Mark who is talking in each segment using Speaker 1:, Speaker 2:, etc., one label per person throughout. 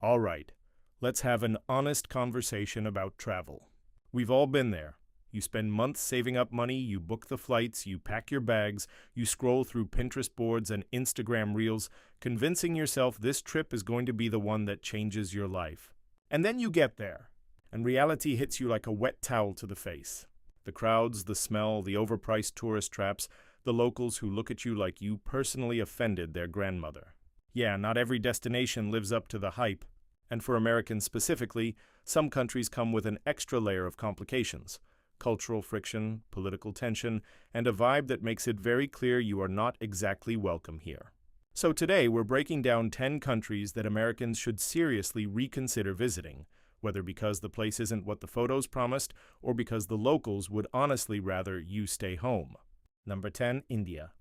Speaker 1: All right, let's have an honest conversation about travel. We've all been there. You spend months saving up money, you book the flights, you pack your bags, you scroll through Pinterest boards and Instagram reels, convincing yourself this trip is going to be the one that changes your life. And then you get there, and reality hits you like a wet towel to the face. The crowds, the smell, the overpriced tourist traps, the locals who look at you like you personally offended their grandmother. Yeah, not every destination lives up to the hype. And for Americans specifically, some countries come with an extra layer of complications: cultural friction, political tension, and a vibe that makes it very clear you are not exactly welcome here. So today we're breaking down 10 countries that Americans should seriously reconsider visiting, whether because the place isn't what the photos promised or because the locals would honestly rather you stay home. Number 10, India.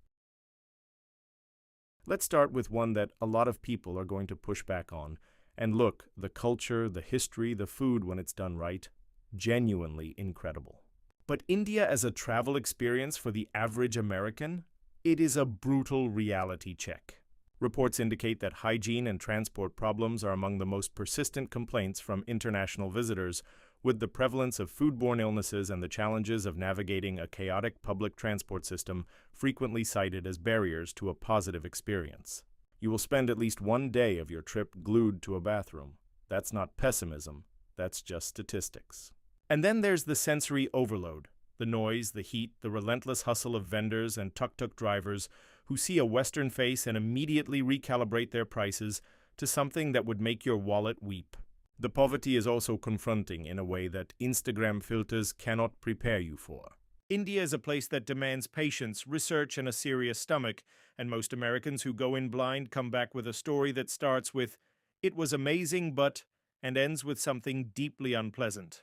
Speaker 1: Let's start with one that a lot of people are going to push back on. And look, the culture, the history, the food when it's done right, genuinely incredible. But India as a travel experience for the average American? It is a brutal reality check. Reports indicate that hygiene and transport problems are among the most persistent complaints from international visitors, with the prevalence of foodborne illnesses and the challenges of navigating a chaotic public transport system frequently cited as barriers to a positive experience. You will spend at least one day of your trip glued to a bathroom. That's not pessimism, that's just statistics. And then there's the sensory overload, the noise, the heat, the relentless hustle of vendors and tuk-tuk drivers who see a Western face and immediately recalibrate their prices to something that would make your wallet weep. The poverty is also confronting in a way that Instagram filters cannot prepare you for. India is a place that demands patience, research, and a serious stomach, and most Americans who go in blind come back with a story that starts with, "It was amazing, but," and ends with something deeply unpleasant.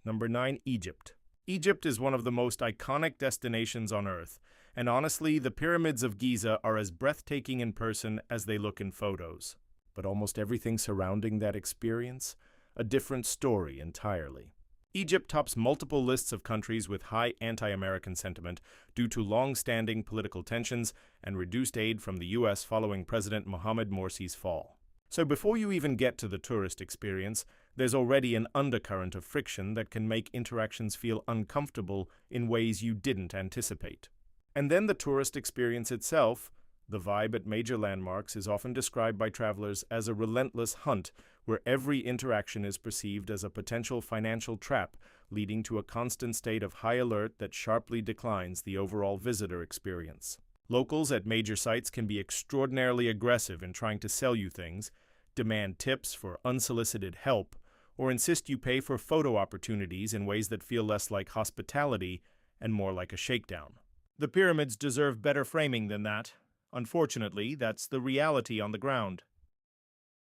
Speaker 1: Number 9, Egypt. Egypt is one of the most iconic destinations on Earth, and honestly, the pyramids of Giza are as breathtaking in person as they look in photos. But almost everything surrounding that experience, a different story entirely. Egypt tops multiple lists of countries with high anti-American sentiment due to long-standing political tensions and reduced aid from the U.S. following President Mohamed Morsi's fall. So before you even get to the tourist experience, there's already an undercurrent of friction that can make interactions feel uncomfortable in ways you didn't anticipate. And then the tourist experience itself. The vibe at major landmarks is often described by travelers as a relentless hunt where every interaction is perceived as a potential financial trap, leading to a constant state of high alert that sharply declines the overall visitor experience. Locals at major sites can be extraordinarily aggressive in trying to sell you things, demand tips for unsolicited help, or insist you pay for photo opportunities in ways that feel less like hospitality and more like a shakedown. The pyramids deserve better framing than that. Unfortunately, that's the reality on the ground.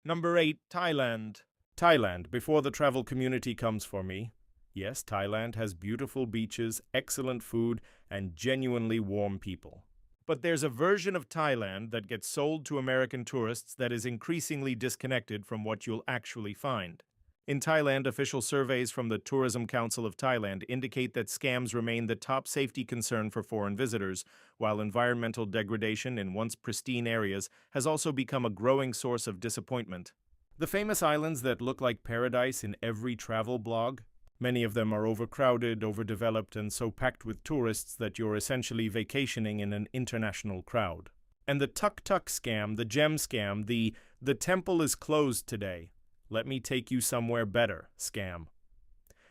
Speaker 1: Number 8, Thailand. Thailand, before the travel community comes for me. Yes, Thailand has beautiful beaches, excellent food, and genuinely warm people. But there's a version of Thailand that gets sold to American tourists that is increasingly disconnected from what you'll actually find. In Thailand, official surveys from the Tourism Council of Thailand indicate that scams remain the top safety concern for foreign visitors, while environmental degradation in once pristine areas has also become a growing source of disappointment. The famous islands that look like paradise in every travel blog, many of them are overcrowded, overdeveloped, and so packed with tourists that you're essentially vacationing in an international crowd. And the tuk-tuk scam, the gem scam, the temple is closed today. Let me take you somewhere better scam.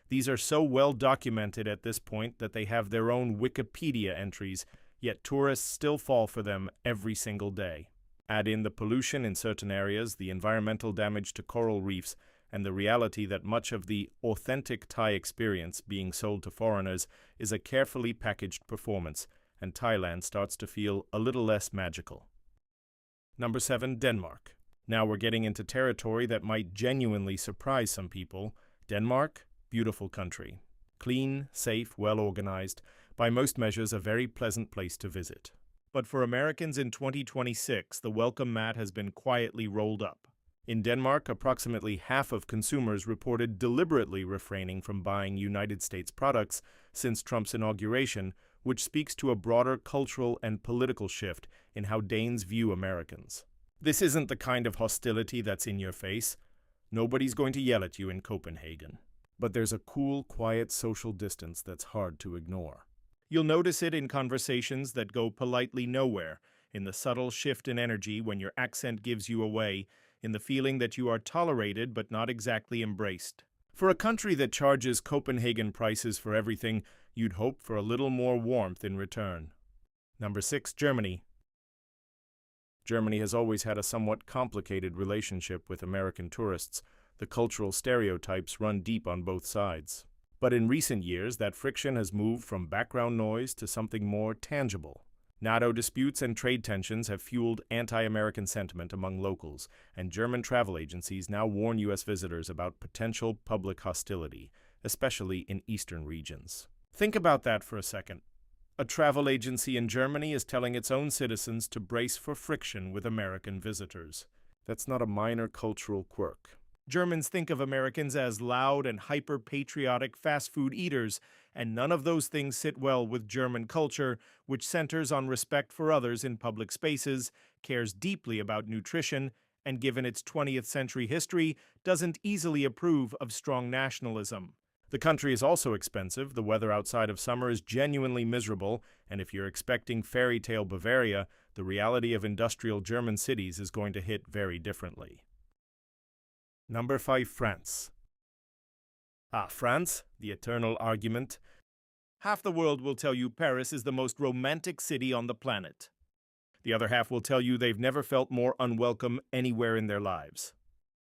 Speaker 1: These are so well documented at this point that they have their own Wikipedia entries, yet tourists still fall for them every single day. Add in the pollution in certain areas, the environmental damage to coral reefs, and the reality that much of the authentic Thai experience being sold to foreigners is a carefully packaged performance, and Thailand starts to feel a little less magical. Number 7, Denmark. Now we're getting into territory that might genuinely surprise some people. Denmark, beautiful country. Clean, safe, well-organized, by most measures a very pleasant place to visit. But for Americans in 2026, the welcome mat has been quietly rolled up. In Denmark, approximately half of consumers reported deliberately refraining from buying United States products since Trump's inauguration, which speaks to a broader cultural and political shift in how Danes view Americans. This isn't the kind of hostility that's in your face, Nobody's going to yell at you in Copenhagen. But there's a cool, quiet social distance that's hard to ignore. You'll notice it in conversations that go politely nowhere, in the subtle shift in energy when your accent gives you away, in the feeling that you are tolerated but not exactly embraced. For a country that charges Copenhagen prices for everything, you'd hope for a little more warmth in return. Number 6, Germany. Germany has always had a somewhat complicated relationship with American tourists. The cultural stereotypes run deep on both sides. But in recent years, that friction has moved from background noise to something more tangible. NATO disputes and trade tensions have fueled anti-American sentiment among locals, and German travel agencies now warn U.S. visitors about potential public hostility, especially in eastern regions. Think about that for a second. A travel agency in Germany is telling its own citizens to brace for friction with American visitors. That's not a minor cultural quirk. Germans think of Americans as loud and hyper-patriotic fast food eaters, and none of those things sit well with German culture, which centers on respect for others in public spaces, cares deeply about nutrition, and given its 20th century history, doesn't easily approve of strong nationalism. The country is also expensive, the weather outside of summer is genuinely miserable, and if you're expecting fairy tale Bavaria, the reality of industrial German cities is going to hit very differently. Number 5, France. France, the eternal argument. Half the world will tell you Paris is the most romantic city on the planet. The other half will tell you they've never felt more unwelcome anywhere in their lives.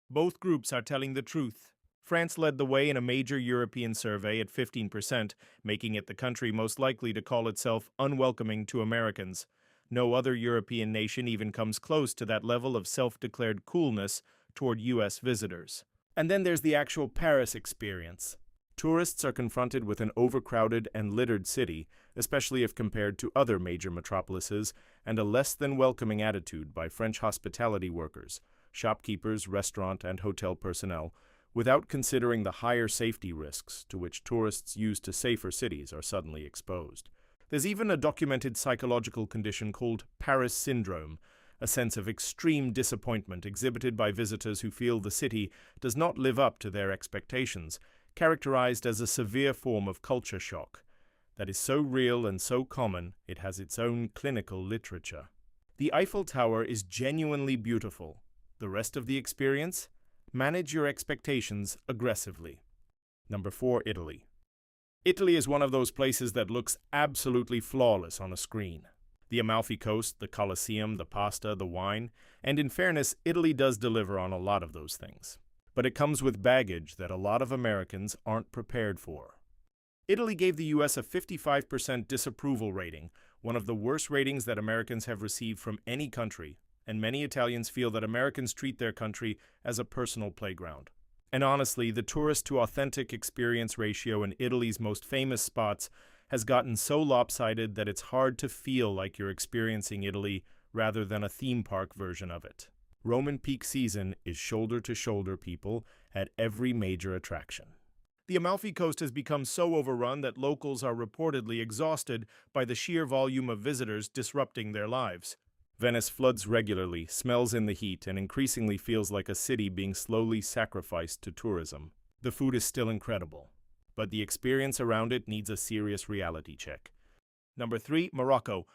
Speaker 1: Both groups are telling the truth. France led the way in a major European survey at 15%, making it the country most likely to call itself unwelcoming to Americans. No other European nation even comes close to that level of self-declared coolness toward U.S. visitors. And then there's the actual Paris experience. Tourists are confronted with an overcrowded and littered city, especially if compared to other major metropolises, and a less than welcoming attitude by French hospitality workers, shopkeepers, restaurant and hotel personnel, without considering the higher safety risks to which tourists used to safer cities are suddenly exposed. There's even a documented psychological condition called Paris syndrome, a sense of extreme disappointment exhibited by visitors who feel the city does not live up to their expectations, characterized as a severe form of culture shock that is so real and so common it has its own clinical literature. The Eiffel Tower is genuinely beautiful. The rest of the experience? Manage your expectations aggressively. Number 4, Italy. Italy is one of those places that looks absolutely flawless on a screen. The Amalfi Coast, the Colosseum, the pasta, the wine, and in fairness, Italy does deliver on a lot of those things. But it comes with baggage that a lot of Americans aren't prepared for. Italy gave the U.S. a 55% disapproval rating, one of the worst ratings that Americans have received from any country, and many Italians feel that Americans treat their country as a personal playground. And honestly, the tourist-to-authentic experience ratio in Italy's most famous spots has gotten so lopsided that it's hard to feel like you're experiencing Italy rather than a theme park version of it. Roman peak season is shoulder-to-shoulder people at every major attraction. The Amalfi Coast has become so overrun that locals are reportedly exhausted by the sheer volume of visitors disrupting their lives. Venice floods regularly, smells in the heat, and increasingly feels like a city being slowly sacrificed to tourism. The food is still incredible, but the experience around it needs a serious reality check. Number 3, Morocco.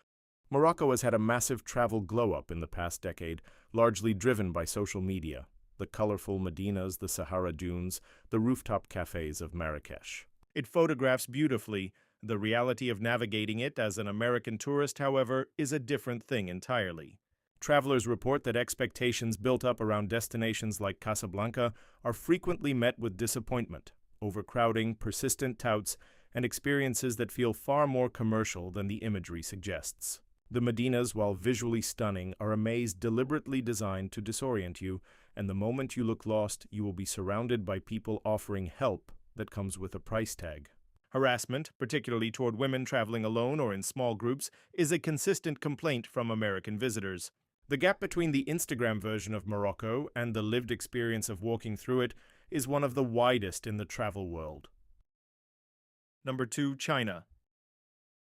Speaker 1: Morocco has had a massive travel glow-up in the past decade, largely driven by social media. The colorful Medinas, the Sahara dunes, the rooftop cafes of Marrakesh. It photographs beautifully. The reality of navigating it as an American tourist, however, is a different thing entirely. Travelers report that expectations built up around destinations like Casablanca are frequently met with disappointment, overcrowding, persistent touts, and experiences that feel far more commercial than the imagery suggests. The Medinas, while visually stunning, are a maze deliberately designed to disorient you, and the moment you look lost, you will be surrounded by people offering help that comes with a price tag. Harassment, particularly toward women traveling alone or in small groups, is a consistent complaint from American visitors. The gap between the Instagram version of Morocco and the lived experience of walking through it is one of the widest in the travel world. Number 2, China.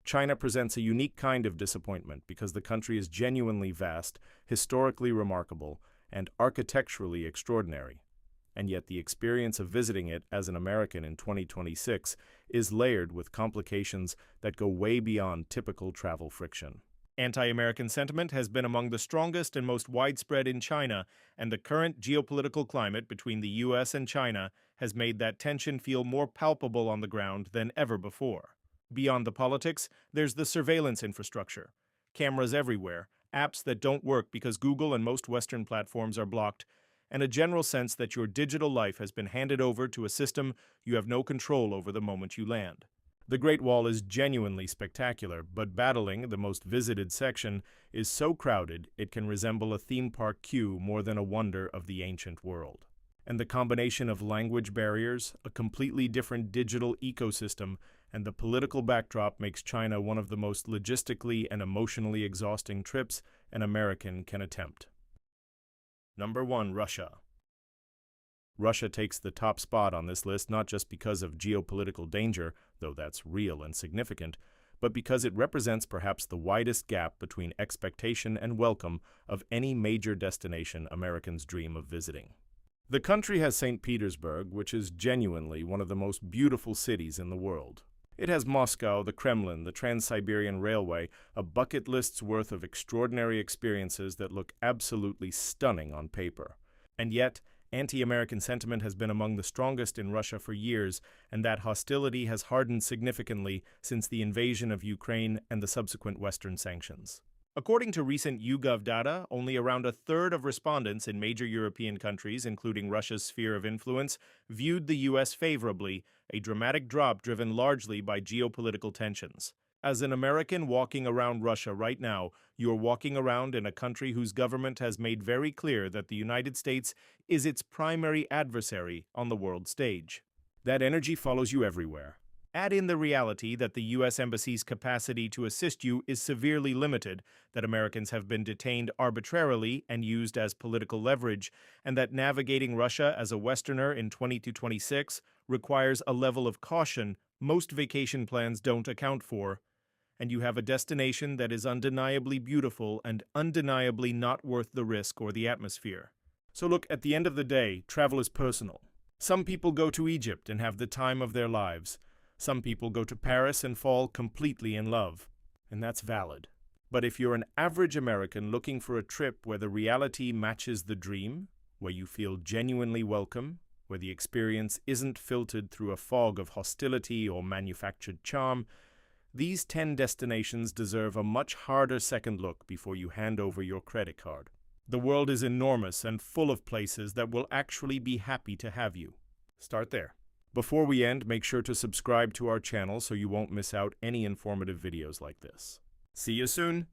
Speaker 1: China presents a unique kind of disappointment because the country is genuinely vast, historically remarkable, and architecturally extraordinary. and yet the experience of visiting it as an American in 2026 is layered with complications that go way beyond typical travel friction. Anti-American sentiment has been among the strongest and most widespread in China, and the current geopolitical climate between the US and China has made that tension feel more palpable on the ground than ever before. Beyond the politics, there's the surveillance infrastructure. Cameras everywhere, apps that don't work because Google and most Western platforms are blocked, and a general sense that your digital life has been handed over to a system you have no control over the moment you land. The Great Wall is genuinely spectacular, but battling the most visited section is so crowded it can resemble a theme park queue more than a wonder of the ancient world. And the combination of language barriers, a completely different digital ecosystem, and the political backdrop makes China one of the most logistically and emotionally exhausting trips an American can attempt. Number 1. Russia. Russia takes the top spot on this list not just because of geopolitical danger, though that's real and significant, but because it represents perhaps the widest gap between expectation and welcome of any major destination Americans dream of visiting. The country has St. Petersburg, which is genuinely one of the most beautiful cities in the world. It has Moscow, the Kremlin, the Trans-Siberian Railway, a bucket list's worth of extraordinary experiences that look absolutely stunning on paper. And yet, anti-American sentiment has been among the strongest in Russia for years, and that hostility has hardened significantly since the invasion of Ukraine and the subsequent Western sanctions. According to recent YouGov data, only around a third of respondents in major European countries, including Russia's sphere of influence, viewed the U.S. favorably, a dramatic drop driven largely by geopolitical tensions. As an American walking around Russia right now, you are walking around in a country whose government has made very clear that the United States is its primary adversary on the world stage. That energy follows you everywhere. Add in the reality that the U.S. Embassy's capacity to assist you is severely limited, that Americans have been detained arbitrarily and used as political leverage, and that navigating Russia as a Westerner in 2026 requires a level of caution most vacation plans don't account for, and you have a destination that is undeniably beautiful and undeniably not worth the risk or the atmosphere. So look, at the end of the day, travel is personal. Some people go to Egypt and have the time of their lives. Some people go to Paris and fall completely in love, and that's valid. But if you're an average American looking for a trip where the reality matches the dream, where you feel genuinely welcome, where the experience isn't filtered through a fog of hostility or manufactured charm, these 10 destinations deserve a much harder second look before you hand over your credit card. The world is enormous and full of places that will actually be happy to have you. Start there. Before we end, make sure to subscribe to our channel so you won't miss out any informative videos like this. See you soon!